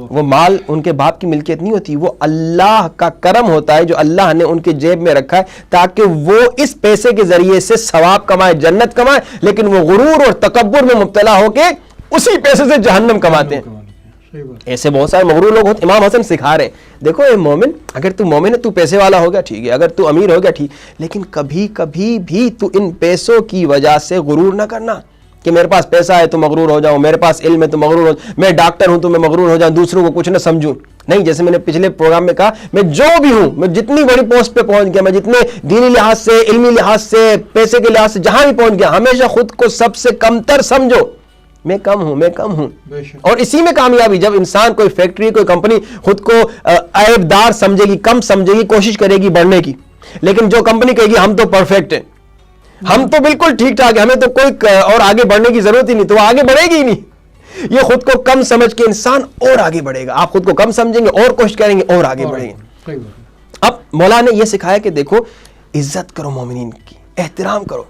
وہ مال ان کے باپ کی ملکیت نہیں ہوتی, وہ اللہ کا کرم ہوتا ہے جو اللہ نے ان کے جیب میں رکھا ہے تاکہ وہ اس پیسے کے ذریعے سے ثواب کمائے, جنت کمائے. لیکن وہ غرور اور تکبر میں مبتلا ہو کے اسی پیسے سے جہنم کماتے ہیں. ایسے بہت سارے مغرور لوگ ہوتے. امام حسن سکھا رہے ہیں دیکھو اے مومن, اگر تو مومن ہے تو پیسے والا ہو گیا ٹھیک ہے, اگر تو امیر ہو گیا ٹھیک, لیکن کبھی کبھی بھی تو ان پیسوں کی وجہ سے غرور نہ کرنا کہ میرے پاس پیسہ ہے تو مغرور ہو جاؤں, میرے پاس علم ہے تو مغرور ہو, میں ڈاکٹر ہوں تو میں مغرور ہو جاؤں, دوسروں کو کچھ نہ سمجھوں. نہیں, جیسے میں نے پچھلے پروگرام میں کہا, میں جو بھی ہوں, میں جتنی بڑی پوسٹ پہ پہنچ گیا, میں جتنے دینی لحاظ سے, علمی لحاظ سے, پیسے کے لحاظ سے جہاں بھی پہنچ گیا, ہمیشہ خود کو سب سے کمتر سمجھو. میں کم ہوں. اور اسی میں کامیابی. جب انسان کوئی فیکٹری, کوئی کمپنی خود کو عیب دار سمجھے گی, کم سمجھے گی, کوشش کرے گی بڑھنے کی, لیکن جو کمپنی کہے گی ہم تو پرفیکٹ ہیں, ہم تو بالکل ٹھیک ٹھاک ہیں, ہمیں تو کوئی اور آگے بڑھنے کی ضرورت ہی نہیں, تو وہ آگے بڑھے گی ہی نہیں. یہ خود کو کم سمجھ کے انسان اور آگے بڑھے گا. آپ خود کو کم سمجھیں گے اور کوشش کریں گے اور آگے بڑھیں گے. اب مولا نے یہ سکھایا کہ دیکھو عزت کرو مومنین کی, احترام کرو.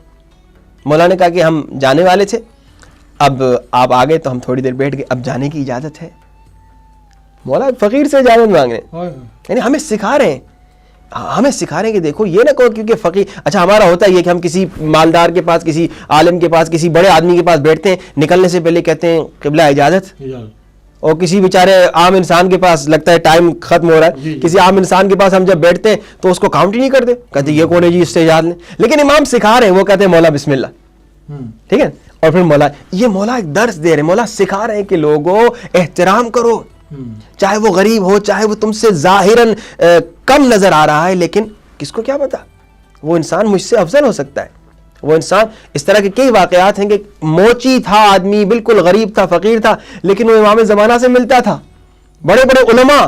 مولا نے کہا کہ ہم جانے والے تھے, اب آپ آ گئے تو ہم تھوڑی دیر بیٹھ گئے, اب جانے کی اجازت ہے. مولا فقیر سے اجازت مانگ رہے ہیں, یعنی ہمیں سکھا رہے ہیں کہ دیکھو یہ نہ کہو کیونکہ فقیر, اچھا ہمارا ہوتا ہے یہ کہ ہم کسی مالدار کے پاس, کسی عالم کے پاس, کسی بڑے آدمی کے پاس بیٹھتے ہیں, نکلنے سے پہلے کہتے ہیں قبلہ اجازت, اور کسی بیچارے عام انسان کے پاس لگتا ہے ٹائم ختم ہو رہا ہے, کسی عام انسان کے پاس ہم جب بیٹھتے ہیں تو اس کو کاؤنٹ ہی نہیں کرتے, کہتے یہ کون ہے جی اس سے اجازت لیں. لیکن امام سکھا رہے ہیں, وہ کہتے ہیں مولا بسم اللہ, ٹھیک ہے. اور پھر مولا ایک درس دے رہے ہیں, مولا سکھا رہے ہیں کہ لوگوں احترام کرو, چاہے وہ غریب ہو, چاہے وہ تم سے ظاہراً کم نظر آ رہا ہے, لیکن کس کو کیا پتا, وہ انسان مجھ سے افضل ہو سکتا ہے. وہ انسان, اس طرح کے کئی واقعات ہیں کہ موچی تھا آدمی, بالکل غریب تھا, فقیر تھا, لیکن وہ امام زمانہ سے ملتا تھا. بڑے بڑے علماء,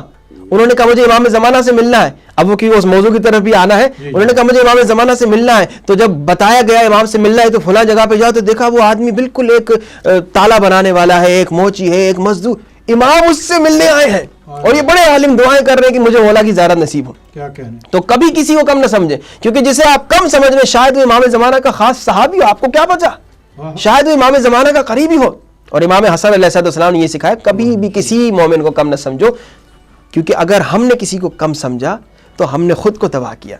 انہوں نے کہا مجھے امام زمانہ سے ملنا ہے. اب وہ کیونکہ اس موضوع کی طرف بھی آنا ہے, انہوں نے کہا مجھے امام زمانہ سے ملنا ہے. تو جب بتایا گیا امام سے ملنا ہے تو فلاں جگہ پہ جاؤ, تو دیکھا وہ آدمی بالکل ایک تالا بنانے والا ہے, ایک موچی ہے, ایک مزدور. امام اس سے ملنے آئے ہیں اور یہ بڑے عالم دعائیں کر رہے ہیں کہ مجھے مولا کی زیارت نصیب ہو. کیا کہنے. تو کبھی کسی کو کم نہ سمجھیں, کیونکہ جسے آپ کم سمجھ رہے شاید وہ امام زمانہ کا خاص صحابی ہو, آپ کو کیا پتا, شاید وہ امام زمانہ کا قریبی ہو. اور امام حسن علیہ السلام نے یہ سکھایا کبھی بھی کسی مومن کو کم نہ سمجھو, کیونکہ اگر ہم نے کسی کو کم سمجھا تو ہم نے خود کو تباہ کیا.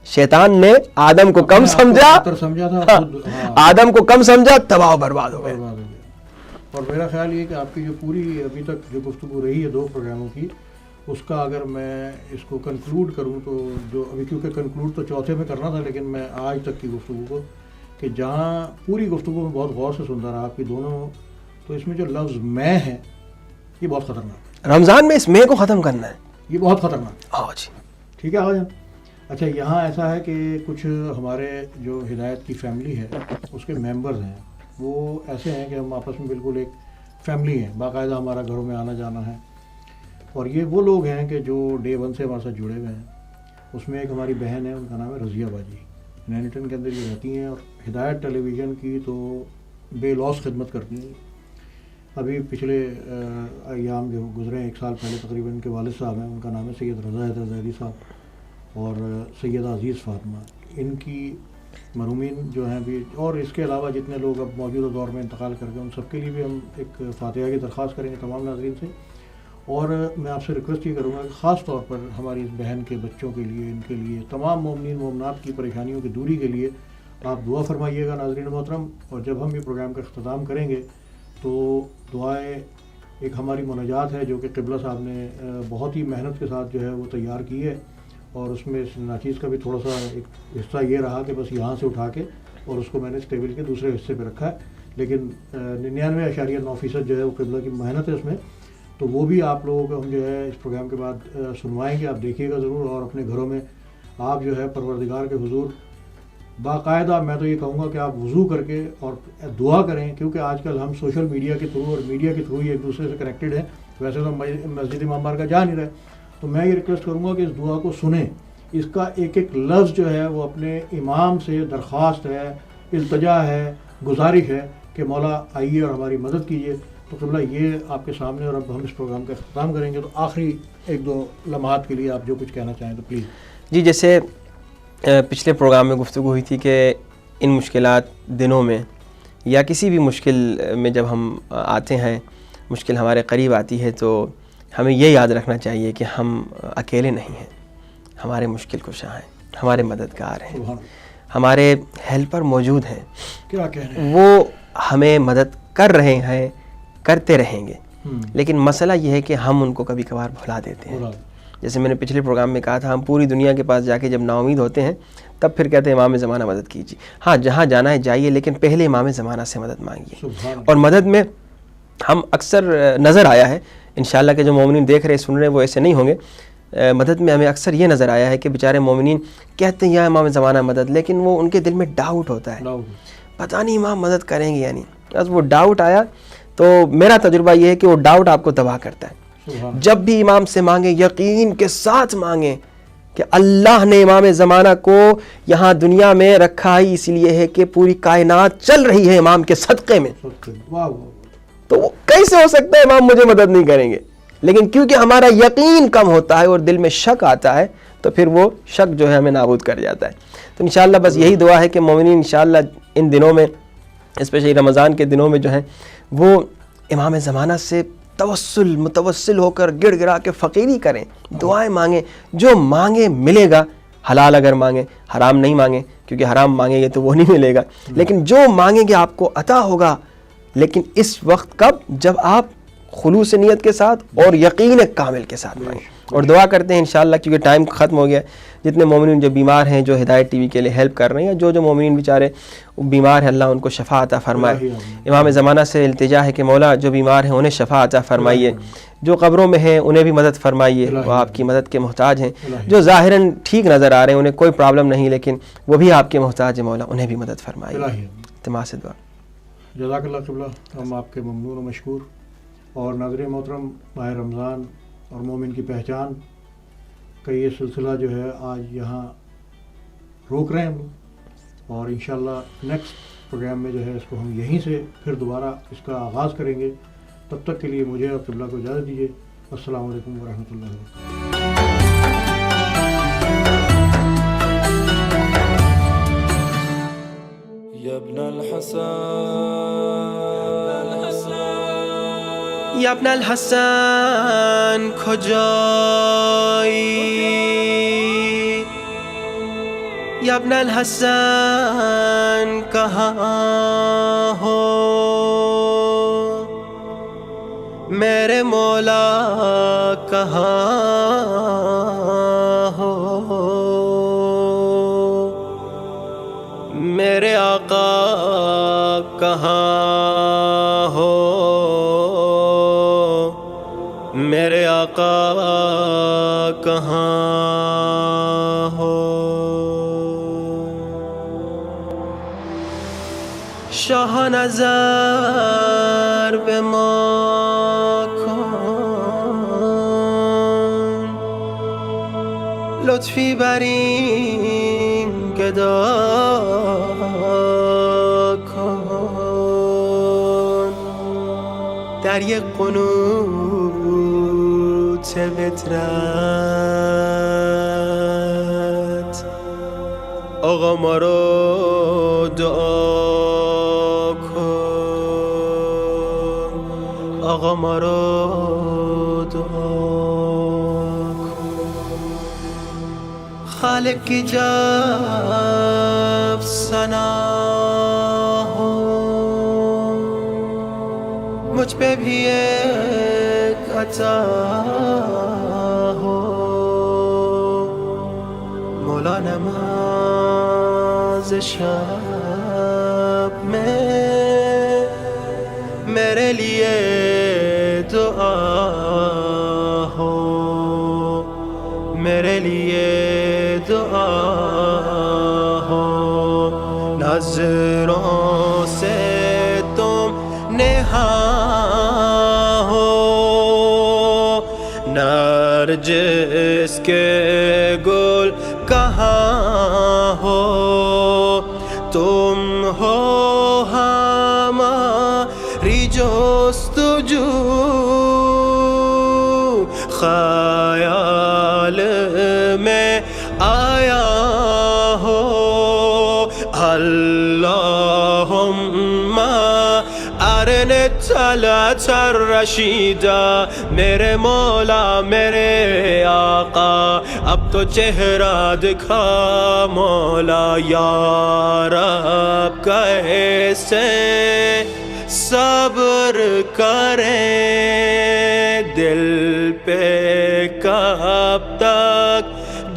شیطان نے آدم کو کم سمجھا, آدم کو کم سمجھا, تباہ و برباد ہو گئے. اور میرا خیال یہ کہ آپ کی جو پوری ابھی تک جو گفتگو رہی ہے 2 پروگراموں کی, اس کا اگر میں اس کو کنکلوڈ کروں تو جو ابھی, کیونکہ کنکلوڈ تو چوتھے میں کرنا تھا, لیکن میں آج تک کی گفتگو کو, کہ جہاں پوری گفتگو میں بہت غور سے سنتا رہا آپ کی دونوں, تو اس میں جو لفظ میں ہے یہ بہت خطرناک. رمضان میں اس میں کو ختم کرنا ہے, یہ بہت خطرناک. ہاں جی ٹھیک ہے. آج اچھا یہاں ایسا ہے کہ کچھ ہمارے جو ہدایت کی فیملی ہے اس کے ممبرز ہیں, وہ ایسے ہیں کہ ہم آپس میں بالکل ایک فیملی ہیں, باقاعدہ ہمارا گھروں میں آنا جانا ہے. اور یہ وہ لوگ ہیں کہ جو ڈے 1 سے ہمارے ساتھ جڑے ہوئے ہیں. اس میں ایک ہماری بہن ہے, ان کا نام ہے رضیہ باجی, نینیٹن کے اندر یہ رہتی ہیں, اور ہدایت ٹیلی ویژن کی تو بے لوس خدمت کرتی ہیں. ابھی پچھلے ایام جو گزرے ہیں 1 سال پہلے تقریباً, ان کے والد صاحب ہیں, ان کا نام ہے سید رضا حیدر زیدی صاحب, اور سیدہ عزیز فاطمہ. ان کی مرحومین جو ہیں بھی اور اس کے علاوہ جتنے لوگ اب موجودہ دور میں انتقال کر گئے ان سب کے لیے بھی ہم ایک فاتحہ کی درخواست کریں گے تمام ناظرین سے. اور میں آپ سے ریکویسٹ یہ کروں گا کہ خاص طور پر ہماری اس بہن کے بچوں کے لیے, ان کے لیے, تمام مومنین مومنات کی پریشانیوں کی دوری کے لیے آپ دعا فرمائیے گا ناظرین محترم. اور جب ہم یہ پروگرام کا اختتام کریں گے تو دعائیں ایک ہماری مناجات ہے جو کہ قبلہ صاحب نے بہت ہی محنت کے ساتھ جو ہے وہ تیار کی ہے, اور اس میں اس ناچیز کا بھی تھوڑا سا ایک حصہ یہ رہا کہ بس یہاں سے اٹھا کے اور اس کو میں نے اس ٹیبل کے دوسرے حصے پہ رکھا ہے, لیکن 99.9% جو ہے وہ قبلہ کی محنت ہے اس میں. تو وہ بھی آپ لوگوں کو ہم جو ہے اس پروگرام کے بعد سنوائیں گے, آپ دیکھیے گا ضرور. اور اپنے گھروں میں آپ جو ہے پروردگار کے حضور باقاعدہ, میں تو یہ کہوں گا کہ آپ وضو کر کے اور دعا کریں, کیونکہ آج کل ہم سوشل میڈیا کے تھرو اور میڈیا کے تھرو ہی ایک دوسرے سے کنیکٹڈ ہیں. ویسے تو مسجد امام بارگاہ جا نہیں رہے, تو میں یہ ریکویسٹ کروں گا کہ اس دعا کو سنیں, اس کا ایک ایک لفظ جو ہے وہ اپنے امام سے درخواست ہے, التجا ہے, گزارش ہے کہ مولا آئیے اور ہماری مدد کیجیے. تو قبلہ یہ آپ کے سامنے, اور اب ہم اس پروگرام کا اختتام کریں گے, تو آخری ایک دو لمحات کے لیے آپ جو کچھ کہنا چاہیں تو پلیز. جی, جیسے پچھلے پروگرام میں گفتگو ہوئی تھی کہ ان مشکلات دنوں میں یا کسی بھی مشکل میں جب ہم آتے ہیں, مشکل ہمارے قریب آتی ہے, تو ہمیں یہ یاد رکھنا چاہیے کہ ہم اکیلے نہیں ہیں, ہمارے مشکل کشا ہیں, ہمارے مددگار ہیں, ہمارے ہیلپر موجود ہیں. کیا کہہ رہے ہیں؟ وہ ہمیں مدد کر رہے ہیں, کرتے رہیں گے, لیکن مسئلہ یہ ہے کہ ہم ان کو کبھی کبھار بھلا دیتے ہیں. جیسے میں نے پچھلے پروگرام میں کہا تھا, ہم پوری دنیا کے پاس جا کے جب نا امید ہوتے ہیں تب پھر کہتے ہیں امام زمانہ مدد کیجیے. ہاں, جہاں جانا ہے جائیے, لیکن پہلے امام زمانہ سے مدد مانگیے. اور مدد میں ہم اکثر نظر آیا ہے, انشاءاللہ کہ جو مومنین دیکھ رہے سن رہے وہ ایسے نہیں ہوں گے, مدد میں ہمیں اکثر یہ نظر آیا ہے کہ بیچارے مومنین کہتے ہیں یا امام زمانہ مدد, لیکن وہ ان کے دل میں ڈاؤٹ ہوتا ہے, پتہ نہیں امام مدد کریں گے یا نہیں. بس وہ ڈاؤٹ آیا تو میرا تجربہ یہ ہے کہ وہ ڈاؤٹ آپ کو تباہ کرتا ہے. جب بھی امام سے مانگیں یقین کے ساتھ مانگیں کہ اللہ نے امام زمانہ کو یہاں دنیا میں رکھا ہی اس لیے ہے کہ پوری کائنات چل رہی ہے امام کے صدقے میں. تو وہ کیسے ہو سکتا ہے امام مجھے مدد نہیں کریں گے؟ لیکن کیونکہ ہمارا یقین کم ہوتا ہے اور دل میں شک آتا ہے, تو پھر وہ شک جو ہے ہمیں نابود کر جاتا ہے. تو انشاءاللہ بس یہی دعا ہے کہ مومنین انشاءاللہ ان دنوں میں, اسپیشلی رمضان کے دنوں میں جو ہیں, وہ امام زمانہ سے متوسل ہو کر گڑ گڑا کے فقیری کریں, دعائیں مانگیں, جو مانگیں ملے گا. حلال اگر مانگیں, حرام نہیں مانگیں, کیونکہ حرام مانگیں گے تو وہ نہیں ملے گا, لیکن جو مانگیں گے آپ کو عطا ہوگا. لیکن اس وقت کب؟ جب آپ خلوص نیت کے ساتھ اور یقین کامل کے ساتھ مانگیں. اور دعا کرتے ہیں انشاءاللہ, کیونکہ ٹائم ختم ہو گیا, جتنے مومنین جو بیمار ہیں, جو ہدایت ٹی وی کے لیے ہیلپ کر رہے ہیں, جو مومنین بیچارے بیمار ہیں, اللہ ان کو شفا عطا فرمائے. امام زمانہ سے التجا ہے کہ مولا جو بیمار ہیں انہیں شفا عطا فرمائیے, جو قبروں میں ہیں انہیں بھی مدد فرمائیے, وہ آپ کی مدد کے محتاج ہیں. جو ظاہراً ٹھیک نظر آ رہے ہیں, انہیں کوئی پرابلم نہیں, لیکن وہ بھی آپ کے محتاج ہیں, مولا انہیں بھی مدد فرمائیے. التماس دعا. جزاک اللہ قبلہ, ہم آپ کے ممنون و مشکور. اور ناظرین محترم, ماہ رمضان اور مومن کی پہچان کا یہ سلسلہ جو ہے آج یہاں روک رہے ہیں ہم, اور انشاءاللہ نیکسٹ پروگرام میں جو ہے اس کو ہم یہیں سے پھر دوبارہ اس کا آغاز کریں گے. تب تک کے لیے مجھے اور قبلہ کو اجازت دیجیے. السلام علیکم ورحمۃ اللہ وبرکاتہ. یا ابن الحسن یا ابن الحسن کجایی؟ یا ابن الحسن کہاں ہو؟ میرے مولا کہاں ہو؟ میرے آقا کہاں ہو؟ میرے آقا کہاں ہو؟ شاہ نظر به ما کن، لطفی بر این گدا کن، در یک قنوت وترت آقا ما رو دعا کن، آقا ما رو دعا کن. خالق کی جب ثنا ہو مجھ پہ بھی ایک عطا ہو. مولا نماز شب میں میرے لیے دعا ہو، میرے لیے دعا ہو. نظروں سے تم نہاں ہو، نرجس کے گل کہاں ہو. تم ہو ہماری جستجو، خیال میں آیا ہو. اللہم ارنی طلعت الرشیدہ، میرے مولا میرے آقا اب تو چہرہ دکھا مولا. یا رب کیسے صبر کریں، دل پہ کب تک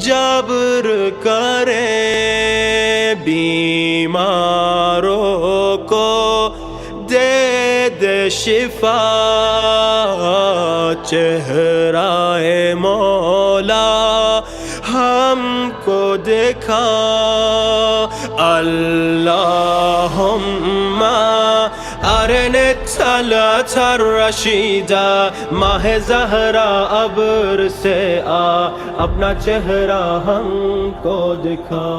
جبر کریں. بیماروں کو دے دے شفا، چہرہ مولا ہم کو دکھا. اللہم ارنی طلعت الرشیدہ، ماہ زہرا ابر سے آ اپنا چہرہ ہم کو دکھا.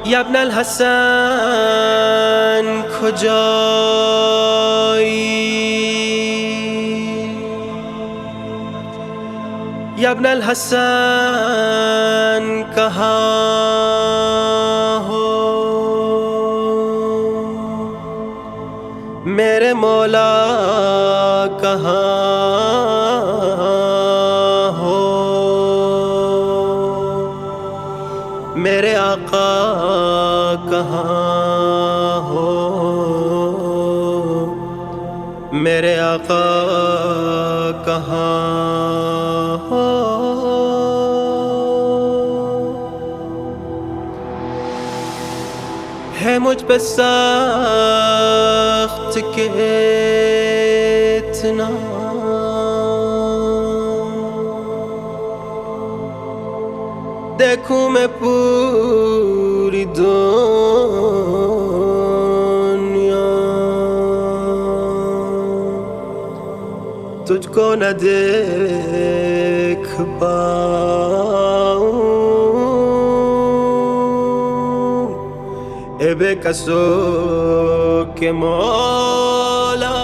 یا ابن الحسن کجایی، یا ابن الحسن کہاں ہو، میرے مولا کہاں ہو، میرے آقا کہاں ہو، میرے آقا کہاں ہو. ہے مجھ پہ سخت کہ اتنا دیکھوں میں پوری دنیا، تجھ کو نہ دیکھ پاؤں. اے بے کسو کے مولا،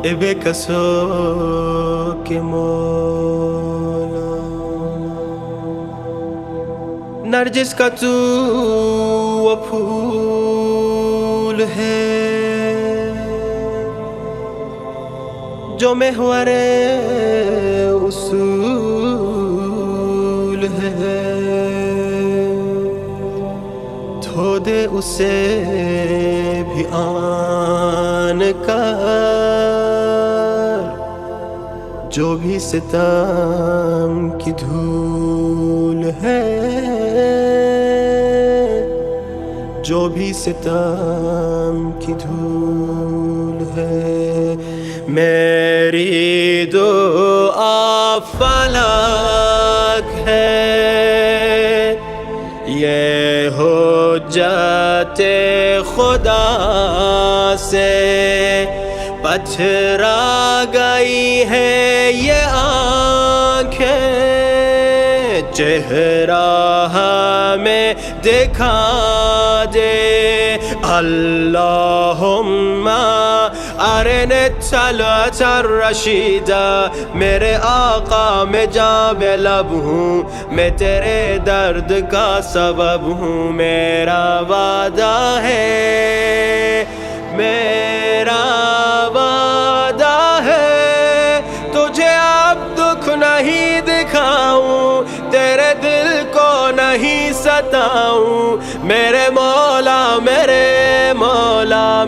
اے بے کسو کے مولا. نرجس کا تو وہ پھول ہے جو محور اصول ہے، دھو دے اسے بھی آن کر، جو بھی ستم کی دھول ہے، جو بھی ستم کی دھول ہے. میری دعا فلک ہے، یہ حجت خدا سے پتھرا گئی ہے یہ آنکھیں. چہرہ ہمیں دکھا دے، اللہم ارنے طلعت الرشیدہ میرے آقا میں جاں بے لب ہوں میں تیرے درد کا سبب ہوں میرا وعدہ ہے میرا وعدہ ہے تجھے اب دکھ نہیں دکھاؤں تیرے دل کو نہیں ستاؤں میرے مولا میرے مولا